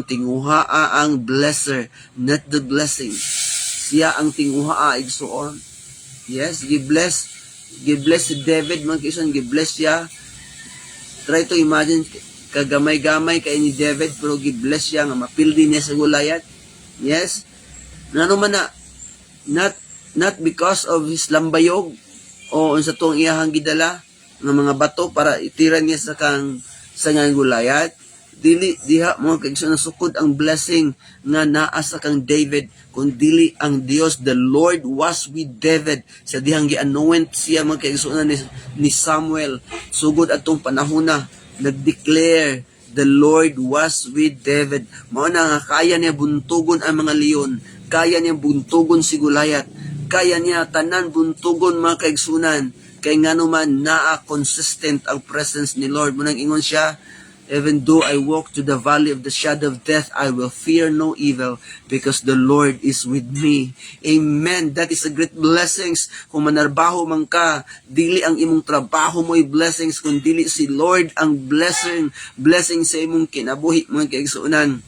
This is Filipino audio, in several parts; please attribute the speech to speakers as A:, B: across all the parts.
A: Tinguhaa ang blesser, not the blessing. Siya ang tinguhaa, igsoon. Yes, gibless si David, mga kaigsoon, gibless siya. Try to imagine, kagamay-gamay kay ni David, pero gibless siya, nga mapildi niya sa Goliath. Yes, ano man na, not because of his lambayog, o sa tuong iyahang gidala, ng mga bato, para itiran niya sa nga Goliath. Diha mga kaigsoon, sukod ang blessing nga naa sa kang David, kung dili ang Dios. The Lord was with David. Sa dihang gi-anoint siya mga kaigsoon ni Samuel, sugod atong panahon na nag-declare, the Lord was with David. Mao na nga kaya niya buntugon ang mga leon, kaya niya buntugon si Goliath, kaya niya tanan buntugon mga kaigsunan, kay nganuman naa consistent ang presence ni Lord. Munang ingon siya, even though I walk to the valley of the shadow of death, I will fear no evil, because the Lord is with me. Amen. That is a great blessings. Kung manarbaho man ka, dili ang imong trabaho mo'y blessings, kung dili si Lord ang blessing sa imong kinabuhi, mga kaigsunan.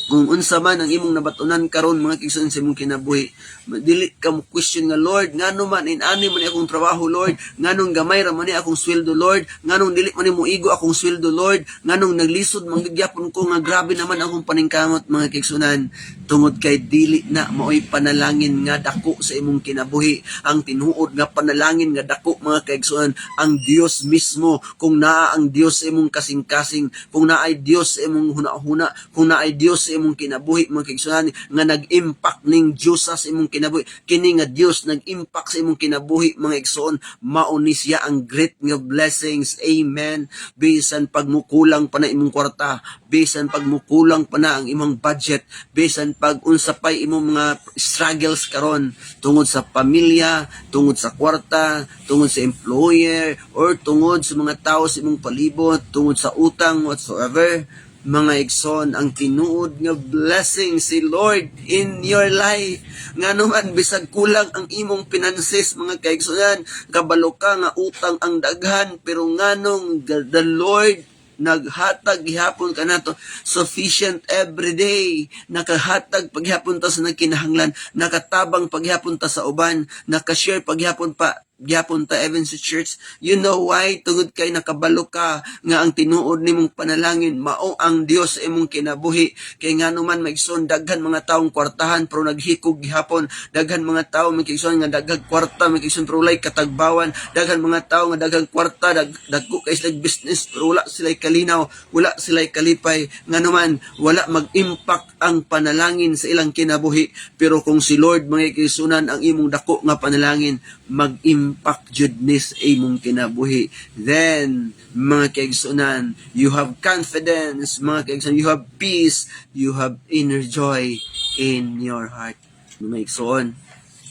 A: Kung unsa man ang imong nabatunan karon, mga kaigsunan, sa imong kinabuhi, dili ka mo question nga, Lord, ngano man inani man akong trabaho, Lord, nganong gamay ra man akong sweldo, Lord, nganong dili man mo igo akong sweldo, Lord, nganong naglisod mangyapon ko nga grabe naman akong paningkamot, mga kaigsunan. Tungod kay dili na maoy panalangin nga dako sa imong kinabuhi. Ang tinuod nga panalangin nga dako, mga kaigsunan, ang Dios mismo. Kung naa ang Dios sa imong kasing-kasing, kung naay Dios sa imong hunahuna, kung naay Dios sa imong kinabuhi, mga kaigsunan, nga nag-impact ning Dios sa imong kinabuhi, kini nga Dios nag-impact sa imong kinabuhi, mga igsoon, mao ni siya ang great nga blessings. Amen. Bisan pag mukulang pa na imong kwarta, bisan pag mukulang pa na ang imong budget, bisan pag unsa pay imong mga struggles karon tungod sa pamilya, tungod sa kwarta, tungod sa employer, or tungod sa mga tao sa imong palibot, tungod sa utang whatsoever, mga igsoon, ang tinuod nga blessing si Lord in your life. Nga naman, bisag kulang ang imong finances, mga kaigsoon, kabalo ka nga utang ang daghan, pero nganong the Lord naghatag gihapon ka nato sufficient every day, nakahatag paghapon ta sa nagkinahanglan, nakatabang paghapon ta sa uban, nakashare paghapon pa gyapon ta even sa church. You know why? Tungod kay nakabalo ka nga ang tinuod nimong panalangin mao ang Dios sa imong kinabuhi. Kay ngano man maigsoon, daghan mga taong kwartahan pero naghikog gihapon, daghan mga tawo maigsoon nga daghang kwarta maigsoon pero walay katagbawan, daghan mga tawo nga daghang kwarta, dagko kay sila business pero wala sila kalinaw, wala sila kalipay. Ngano man wala mag-impact ang panalangin sa ilang kinabuhi. Pero kung si Lord mga kaigsunan ang imong dako nga panalangin, mag-impact jud nis imong kinabuhi. Then mga kaigsunan, you have confidence, mga kaigsunan, you have peace, you have inner joy in your heart. Mga igsoon,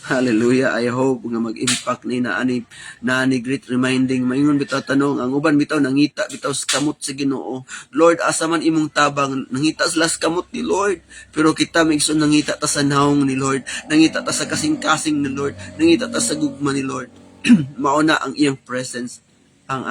A: hallelujah. I hope nga mag-impact ni naani great reminding. Maingon bitaw tanong, ang uban bitaw nangita bitaw sa kamot sa Ginoo. Lord, asa man imong tabang, nangita sila sa kamot ni Lord. Pero kita maigsoon, nangita ta sa naong ni Lord, nangita ta sa kasing-kasing ni Lord, nangita ta sa gugma ni Lord. Mauna ang iyang presence ang